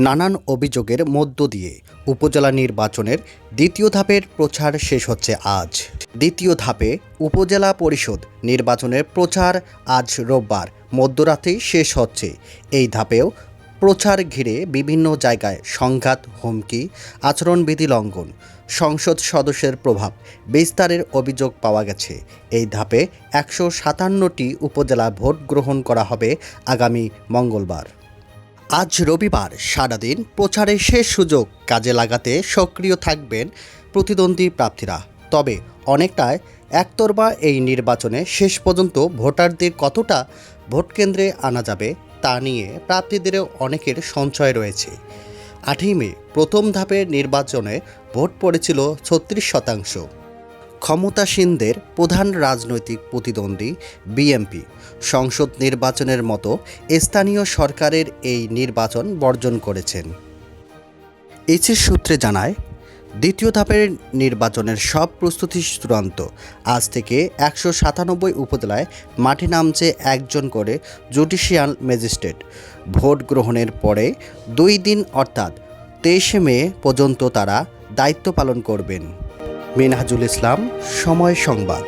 নানান অভিযোগের মধ্য দিয়ে উপজেলা নির্বাচনের দ্বিতীয় ধাপের প্রচার শেষ হচ্ছে আজ। দ্বিতীয় ধাপে উপজেলা পরিষদ নির্বাচনের প্রচার আজ রোববার মধ্যরাতেই শেষ হচ্ছে। এই ধাপেও প্রচার ঘিরে বিভিন্ন জায়গায় সংঘাত, হুমকি, আচরণবিধি লঙ্ঘন, সংসদ সদস্যের প্রভাব বিস্তারের অভিযোগ পাওয়া গেছে। এই ধাপে 157টি উপজেলা ভোট গ্রহণ করা হবে আগামী মঙ্গলবার। আজ রবিবার সারাদিন প্রচারের শেষ সুযোগ কাজে লাগাতে সক্রিয় থাকবেন প্রতিদ্বন্দ্বী প্রার্থীরা। তবে অনেকটাই একতরফা এই নির্বাচনে শেষ পর্যন্ত ভোটারদের কতটা ভোটকেন্দ্রে আনা যাবে তা নিয়ে প্রার্থীদেরও অনেকের সঞ্চয় রয়েছে। 8ই মে প্রথম ধাপের নির্বাচনে ভোট পড়েছিল 36%। ক্ষমতাসীনদের প্রধান রাজনৈতিক প্রতিদ্বন্দ্বী বিএনপি সংসদ নির্বাচনের মতো স্থানীয় সরকারের এই নির্বাচন বর্জন করেছেন। এইচএস সূত্রে জানায়, দ্বিতীয় ধাপের নির্বাচনের সব প্রস্তুতি চূড়ান্ত। আজ থেকে 197 উপজেলায় মাঠে নামছে একজন করে জুডিশিয়াল ম্যাজিস্ট্রেট। ভোট গ্রহণের পরে 2 দিন অর্থাৎ 23 মে পর্যন্ত তারা দায়িত্ব পালন করবেন। মিনহাজুল ইসলাম, সময় সংবাদ।